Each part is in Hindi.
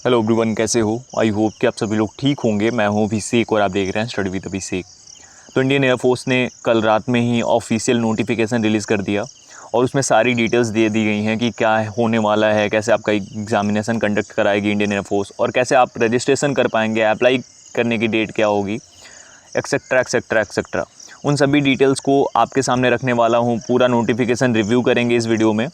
हेलो एवरीवन, कैसे हो? आई होप कि आप सभी लोग ठीक होंगे। मैं हूं अभिषेक और आप देख रहे हैं स्टडी विद अभिषेक। तो इंडियन एयरफोर्स ने कल रात में ही ऑफिशियल नोटिफिकेशन रिलीज़ कर दिया और उसमें सारी डिटेल्स दे दी गई हैं कि क्या होने वाला है, कैसे आपका एग्जामिनेशन कंडक्ट कराएगी इंडियन एयरफोर्स और कैसे आप रजिस्ट्रेशन कर पाएंगे, अप्लाई करने की डेट क्या होगी, एक्सेट्रा एक्सेट्रा एक्सेट्रा। उन सभी डिटेल्स को आपके सामने रखने वाला हूँ। पूरा नोटिफिकेशन रिव्यू करेंगे इस वीडियो में।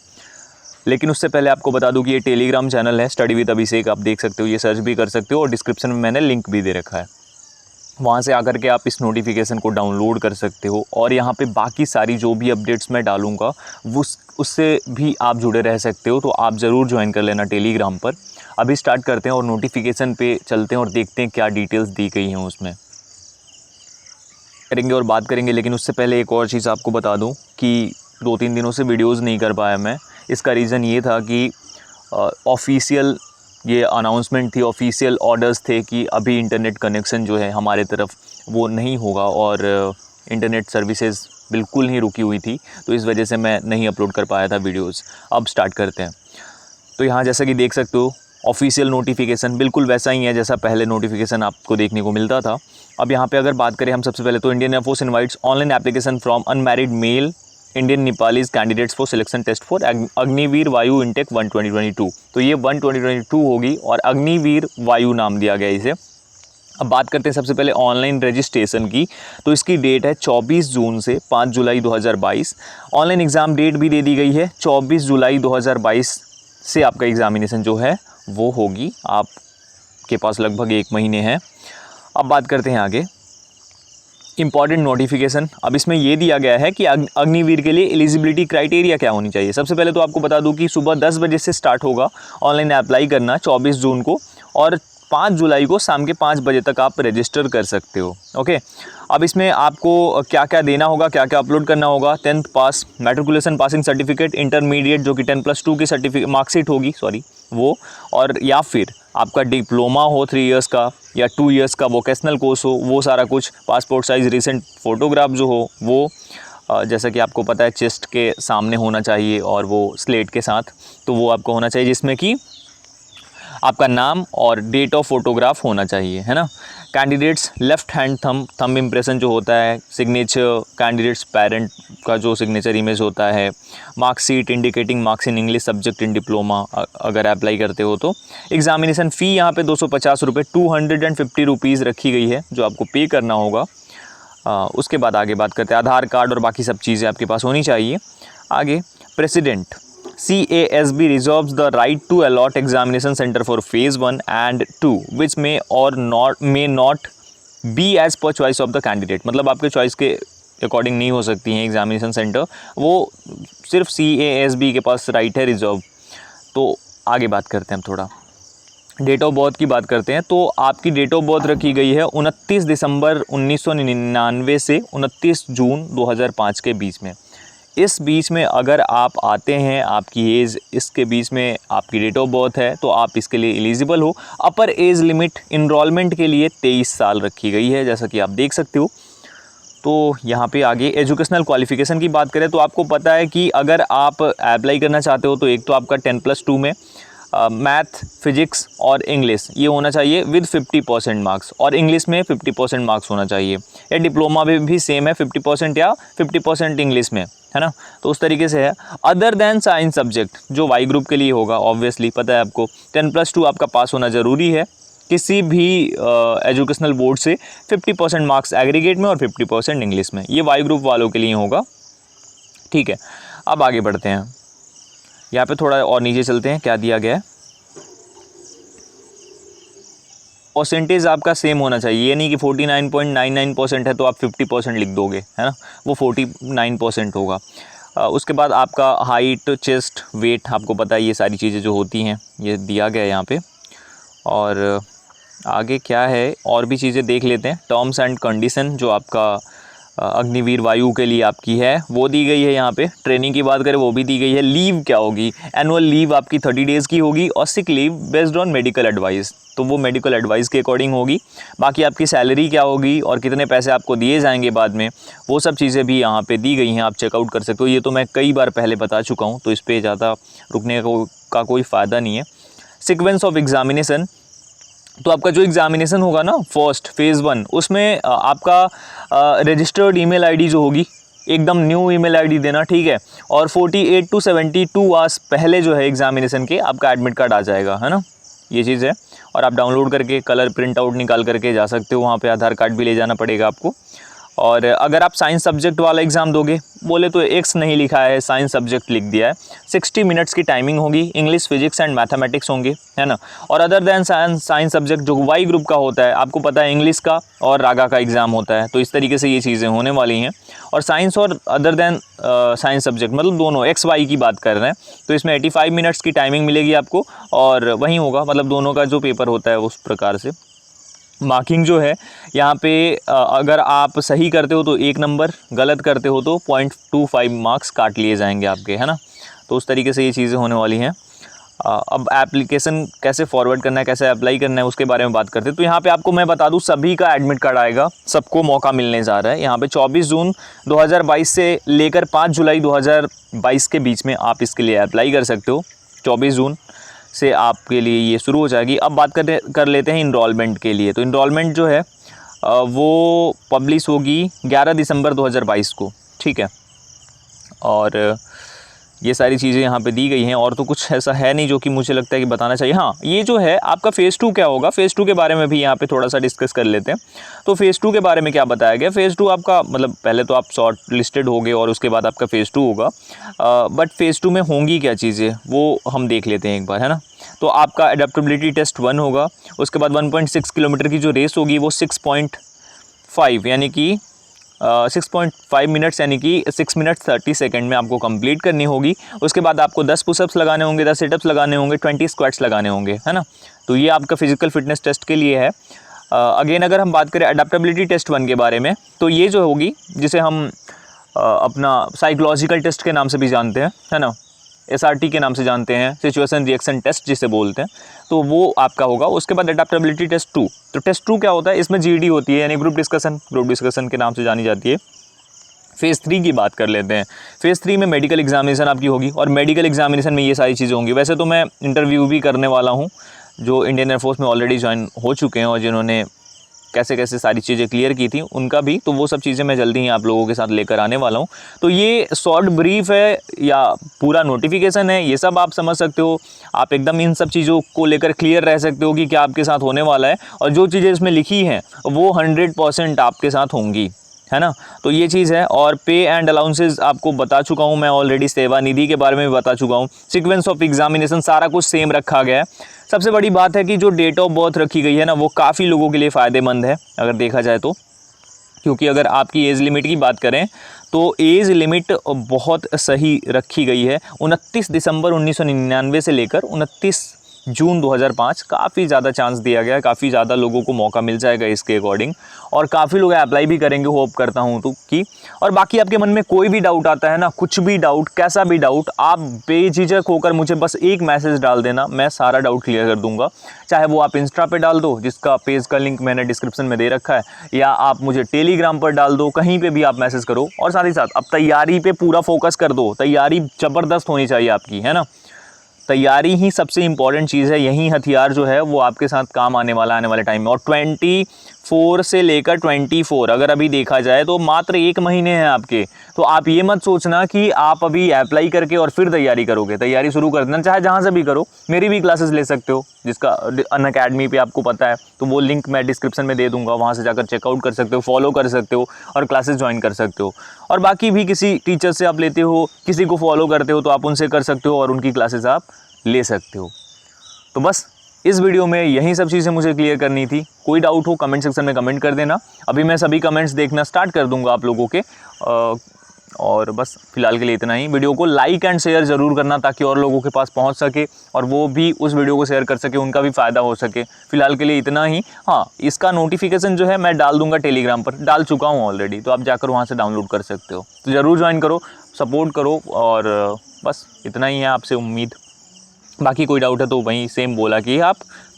लेकिन उससे पहले आपको बता दूं कि ये टेलीग्राम चैनल है स्टडी विद अभिषेक, आप देख सकते हो, ये सर्च भी कर सकते हो और डिस्क्रिप्शन में मैंने लिंक भी दे रखा है। वहाँ से आकर के आप इस नोटिफिकेशन को डाउनलोड कर सकते हो और यहाँ पे बाकी सारी जो भी अपडेट्स मैं डालूँगा वो उससे भी आप जुड़े रह सकते हो। तो आप ज़रूर ज्वाइन कर लेना टेलीग्राम पर। अभी स्टार्ट करते हैं और नोटिफिकेशन पे चलते हैं और देखते हैं क्या डिटेल्स दी गई हैं उसमें करेंगे और बात करेंगे। लेकिन उससे पहले एक और चीज़ आपको बता दूँ कि 2-3 दिनों से वीडियोज़ नहीं कर पाया मैं। इसका रीज़न ये था कि ऑफिशियल ये अनाउंसमेंट थी, ऑफिशियल ऑर्डर्स थे कि अभी इंटरनेट कनेक्शन जो है हमारे तरफ वो नहीं होगा और इंटरनेट सर्विसेज बिल्कुल ही रुकी हुई थी। तो इस वजह से मैं नहीं अपलोड कर पाया था वीडियोज़। अब स्टार्ट करते हैं। तो यहाँ जैसा कि देख सकते हो ऑफिशियल नोटिफिकेशन बिल्कुल वैसा ही है जैसा पहले नोटिफिकेशन आपको देखने को मिलता था। अब यहाँ पे अगर बात करें हम सबसे पहले तो Indian air force invites online application from unmarried male Indian Nepalese candidates for selection test for Agniveer Vayu intake 1 2022। तो ये 1 2022 होगी और अग्निवीर वायु नाम दिया गया इसे। अब बात करते हैं सबसे पहले ऑनलाइन रजिस्ट्रेशन की। तो इसकी डेट है 24 जून से 5 जुलाई 2022। ऑनलाइन एग्ज़ाम डेट भी दे दी गई है 24 जुलाई 2022 से आपका एग्ज़ामिनेशन जो है वो होगी। आपके पास लगभग 1 महीने हैं। अब बात करते हैं आगे इंपॉर्टेंट नोटिफिकेशन। अब इसमें ये दिया गया है कि अग्निवीर के लिए एलिजिबिलिटी क्राइटेरिया क्या होनी चाहिए। सबसे पहले तो आपको बता दूं कि सुबह 10 बजे से स्टार्ट होगा ऑनलाइन अप्लाई करना 24 जून को और 5 जुलाई को शाम के 5 बजे तक आप रजिस्टर कर सकते हो। ओके, अब इसमें आपको क्या क्या देना होगा, क्या क्या अपलोड करना होगा। 10th पास, मैट्रिकुलेशन पासिंग सर्टिफिकेट, इंटरमीडिएट जो कि 10+2 की सर्टिफिकेट मार्कशीट होगी वो, और या फिर आपका डिप्लोमा हो 3 इयर्स का या 2 इयर्स का वोकेशनल कोर्स हो, वो सारा कुछ। पासपोर्ट साइज़ रिसेंट फ़ोटोग्राफ जो हो वो जैसा कि आपको पता है चेस्ट के सामने होना चाहिए और वो स्लेट के साथ, तो वो आपको होना चाहिए जिसमें कि आपका नाम और डेट ऑफ फोटोग्राफ होना चाहिए, है ना। Candidates left hand thumb impression जो होता है, सिग्नेचर कैंडिडेट्स पेरेंट का जो सिग्नेचर इमेज होता है, marksheet indicating marks in English subject in diploma अगर अप्लाई करते हो तो। एग्जामिनेशन फ़ी यहाँ पे 250 रुपये 250 रुपीज़ रखी गई है जो आपको पे करना होगा। उसके बाद आगे बात करते हैं आधार कार्ड और बाकी सब चीज़ें आपके पास होनी चाहिए। आगे president CASB reserves the right to allot examination center for phase 1 and 2 which may not be as per choice of the candidate। मतलब आपके चॉइस के अकॉर्डिंग नहीं हो सकती हैं एग्जामिनेशन सेंटर, वो सिर्फ CASB के पास राइट है रिजर्व। तो आगे बात करते हैं हम थोड़ा डेट ऑफ बर्थ की बात करते हैं। तो आपकी डेट ऑफ बर्थ रखी गई है 29 दिसंबर 1999 से 29 जून 2005 के बीच में। इस बीच में अगर आप आते हैं, आपकी एज इसके बीच में आपकी डेट ऑफ बर्थ है तो आप इसके लिए एलिजिबल हो। अपर एज लिमिट इनरोलमेंट के लिए 23 साल रखी गई है जैसा कि आप देख सकते हो। तो यहाँ पे आगे एजुकेशनल क्वालिफ़िकेशन की बात करें तो आपको पता है कि अगर आप अप्लाई करना चाहते हो तो एक तो आपका 10+2 में मैथ, फिजिक्स और इंग्लिश ये होना चाहिए विद 50% मार्क्स, और इंग्लिश में 50% मार्क्स होना चाहिए। या डिप्लोमा में भी सेम है 50% या 50% इंग्लिश में, है ना। तो उस तरीके से है। अदर देन साइंस सब्जेक्ट जो वाई ग्रुप के लिए होगा, ऑब्वियसली पता है आपको 10+2 आपका पास होना ज़रूरी है किसी भी एजुकेशनल बोर्ड से। 50% मार्क्स एग्रीगेट में और 50% इंग्लिश में, ये वाई ग्रुप वालों के लिए होगा। ठीक है, अब आगे बढ़ते हैं। यहाँ पे थोड़ा और नीचे चलते हैं, क्या दिया गया है। परसेंटेज आपका सेम होना चाहिए, ये नहीं कि 49.99% है तो आप 50% लिख दोगे, है ना, वो 49% होगा। उसके बाद आपका हाइट, चेस्ट, वेट, आपको पता है ये सारी चीज़ें जो होती हैं ये दिया गया है यहाँ पे। और आगे क्या है और भी चीज़ें देख लेते हैं। टर्म्स एंड कंडीशन जो आपका अग्निवीर वायु के लिए आपकी है वो दी गई है यहाँ पे। ट्रेनिंग की बात करें वो भी दी गई है। लीव क्या होगी, एनुअल लीव आपकी 30 डेज़ की होगी और sick leave based on medical advice, तो वो मेडिकल एडवाइस के अकॉर्डिंग होगी। बाकी आपकी सैलरी क्या होगी और कितने पैसे आपको दिए जाएंगे बाद में, वो सब चीज़ें भी यहाँ पे दी गई हैं, आप चेकआउट कर सकते हो। ये तो मैं कई बार पहले बता चुका हूँ तो इस पर ज़्यादा रुकने का कोई फ़ायदा नहीं है। सीक्वेंस ऑफ एग्जामिनेशन तो आपका जो एग्जामिनेशन होगा ना फर्स्ट फेज़ 1, उसमें आपका रजिस्टर्ड ईमेल आईडी जो होगी, एकदम न्यू ईमेल आईडी देना, ठीक है। और 48 to 72 आवर्स पहले जो है एग्जामिनेशन के आपका एडमिट कार्ड आ जाएगा, है ना, ये चीज़ है। और आप डाउनलोड करके कलर प्रिंट आउट निकाल करके जा सकते हो, वहाँ पे आधार कार्ड भी ले जाना पड़ेगा आपको। और अगर आप साइंस सब्जेक्ट वाला एग्ज़ाम दोगे, बोले तो एक्स नहीं लिखा है, साइंस सब्जेक्ट लिख दिया है। 60 मिनट्स की टाइमिंग होगी, इंग्लिश, फिजिक्स एंड मैथमेटिक्स होंगे, है ना। और अदर देन साइंस सब्जेक्ट जो वाई ग्रुप का होता है, आपको पता है इंग्लिश का और रागा का एग्ज़ाम होता है, तो इस तरीके से ये चीज़ें होने वाली हैं। और साइंस और अदर देन साइंस सब्जेक्ट मतलब दोनों एक्स वाई की बात कर रहे हैं, तो इसमें 85 मिनट्स की टाइमिंग मिलेगी आपको, और वहीं होगा, मतलब दोनों का जो पेपर होता है उस प्रकार से। मार्किंग जो है यहाँ पे अगर आप सही करते हो तो 1 नंबर, गलत करते हो तो 0.25 मार्क्स काट लिए जाएंगे आपके, है ना। तो उस तरीके से ये चीज़ें होने वाली हैं। अब एप्लीकेशन कैसे फॉरवर्ड करना है, कैसे अप्लाई करना है, उसके बारे में बात करते हैं। तो यहाँ पे आपको मैं बता दूँ, सभी का एडमिट कार्ड आएगा, सबको मौका मिलने जा रहा है। यहाँ पे 24 जून 2022 से लेकर 5 जुलाई 2022 के बीच में आप इसके लिए अप्लाई कर सकते हो। 24 जून से आपके लिए ये शुरू हो जाएगी। अब बात कर लेते हैं इनरोलमेंट के लिए। तो इनरोलमेंट जो है वो पब्लिश होगी 11 दिसंबर 2022 को, ठीक है। और ये सारी चीज़ें यहाँ पे दी गई हैं, और तो कुछ ऐसा है नहीं जो कि मुझे लगता है कि बताना चाहिए। हाँ, ये जो है आपका फ़ेज़ 2 क्या होगा, फ़ेज़ 2 के बारे में भी यहाँ पे थोड़ा सा डिस्कस कर लेते हैं। तो फ़ेज़ 2 के बारे में क्या बताया गया, फ़ेज़ 2 आपका मतलब पहले तो आप शॉर्ट लिस्टेड होगे और उसके बाद आपका फ़ेज़ 2 होगा। बट फ़ेज़ 2 में होंगी क्या चीज़ें वो हम देख लेते हैं एक बार, है ना। तो आपका एडेप्टेबिलिटी टेस्ट 1 होगा, उसके बाद 1.6 किलोमीटर की जो रेस होगी वो 6.5 यानी कि 6.5 मिनट्स यानी कि 6 मिनट 30 सेकंड में आपको कंप्लीट करनी होगी। उसके बाद आपको 10 पुशअप्स लगाने होंगे, 10 सिटअप्स लगाने होंगे, 20 स्क्वाट्स लगाने होंगे, है ना। तो ये आपका फिजिकल फिटनेस टेस्ट के लिए है। अगेन अगर हम बात करें एडेप्टेबिलिटी टेस्ट 1 के बारे में, तो ये जो होगी जिसे हम अपना साइकोलॉजिकल टेस्ट के नाम से भी जानते हैं, है ना, SRT के नाम से जानते हैं, सिचुएशन रिएक्शन टेस्ट जिसे बोलते हैं, तो वो आपका होगा। उसके बाद एडेप्टेबिलिटी टेस्ट 2। तो टेस्ट 2 क्या होता है, इसमें GD होती है, यानी ग्रुप डिस्कशन के नाम से जानी जाती है। फ़ेज़ 3 की बात कर लेते हैं। फ़ेज़ 3 में मेडिकल एग्जामिनेशन आपकी होगी, और मेडिकल एग्जामिनेशन में ये सारी चीज़ें होंगी। वैसे तो मैं इंटरव्यू भी करने वाला हूँ, जो इंडियन एयरफोर्स में ऑलरेडी ज्वाइन हो चुके हैं और जिन्होंने कैसे कैसे सारी चीज़ें क्लियर की थी उनका भी, तो वो सब चीज़ें मैं जल्दी ही आप लोगों के साथ लेकर आने वाला हूँ। तो ये शॉर्ट ब्रीफ है या पूरा नोटिफिकेशन है, ये सब आप समझ सकते हो। आप एकदम इन सब चीज़ों को लेकर क्लियर रह सकते हो कि क्या आपके साथ होने वाला है, और जो चीज़ें इसमें लिखी हैं वो 100% आपके साथ होंगी, है ना। तो ये चीज़ है। और पे एंड अलाउंसेस आपको बता चुका हूँ मैं ऑलरेडी, सेवा निधि के बारे में भी बता चुका हूँ। सीक्वेंस ऑफ एग्जामिनेशन सारा कुछ सेम रखा गया है। सबसे बड़ी बात है कि जो डेट ऑफ बर्थ रखी गई है ना, वो काफ़ी लोगों के लिए फ़ायदेमंद है अगर देखा जाए तो, क्योंकि अगर आपकी एज लिमिट की बात करें तो एज लिमिट बहुत सही रखी गई है। 29 दिसंबर 1999 से लेकर 29 जून 2005 काफ़ी ज़्यादा चांस दिया गया है, काफ़ी ज़्यादा लोगों को मौका मिल जाएगा इसके अकॉर्डिंग, और काफ़ी लोग अप्लाई भी करेंगे, होप करता हूँ तो कि। और बाकी आपके मन में कोई भी डाउट आता है ना, कुछ भी डाउट, कैसा भी डाउट, आप बेझिझक होकर मुझे बस एक मैसेज डाल देना, मैं सारा डाउट क्लियर कर दूंगा। चाहे वो आप इंस्टा पे डाल दो, जिसका पेज का लिंक मैंने डिस्क्रिप्शन में दे रखा है, या आप मुझे टेलीग्राम पर डाल दो, कहीं पे भी आप मैसेज करो। और साथ ही साथ अब तैयारी पे पूरा फोकस कर दो, तैयारी ज़बरदस्त होनी चाहिए आपकी, है ना। तैयारी ही सबसे इम्पॉर्टेंट चीज़ है, यही हथियार जो है वो आपके साथ काम आने वाले टाइम में। और 24 से लेकर 24 अगर अभी देखा जाए तो मात्र 1 महीने हैं आपके। तो आप ये मत सोचना कि आप अभी अप्लाई करके और फिर तैयारी करोगे, तैयारी शुरू कर देना, चाहे जहाँ से भी करो। मेरी भी क्लासेस ले सकते हो, जिसका अनअकैडमी पे आपको पता है, तो वो लिंक मैं डिस्क्रिप्शन में दे दूंगा, वहाँ से जाकर चेकआउट कर सकते हो, फॉलो कर सकते हो और क्लासेस ज्वाइन कर सकते हो। और बाकी भी किसी टीचर से आप लेते हो, किसी को फॉलो करते हो, तो आप उनसे कर सकते हो और उनकी क्लासेस आप ले सकते हो। तो बस इस वीडियो में यही सब चीज़ें मुझे क्लियर करनी थी। कोई डाउट हो कमेंट सेक्शन में कमेंट कर देना, अभी मैं सभी कमेंट्स देखना स्टार्ट कर दूंगा आप लोगों के। और बस फिलहाल के लिए इतना ही। वीडियो को लाइक एंड शेयर ज़रूर करना ताकि और लोगों के पास पहुंच सके और वो भी उस वीडियो को शेयर कर सके, उनका भी फ़ायदा हो सके। फिलहाल के लिए इतना ही। हाँ, इसका नोटिफिकेशन जो है मैं डाल दूंगा टेलीग्राम पर, डाल चुका हूँ ऑलरेडी, तो आप जाकर वहाँ से डाउनलोड कर सकते हो। तो ज़रूर ज्वाइन करो, सपोर्ट करो, और बस इतना ही है आपसे उम्मीद। बाकी कोई डाउट है तो वहीं सेम बोला कि आप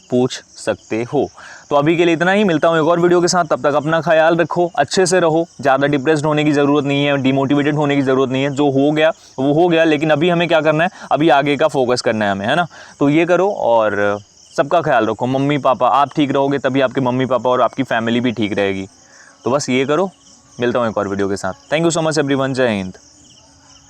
पूछ सकते हो। तो अभी के लिए इतना ही, मिलता हूँ एक और वीडियो के साथ। तब तक अपना ख्याल रखो, अच्छे से रहो, ज़्यादा डिप्रेस्ड होने की ज़रूरत नहीं है, डिमोटिवेटेड होने की ज़रूरत नहीं है। जो हो गया वो हो गया, लेकिन अभी हमें क्या करना है, अभी आगे का फोकस करना है हमें, है ना। तो ये करो और सबका ख्याल रखो, मम्मी पापा, आप ठीक रहोगे तभी आपके मम्मी पापा और आपकी फैमिली भी ठीक रहेगी। तो बस ये करो, मिलता हूँ एक और वीडियो के साथ। Thank you so much everyone, जय हिंद।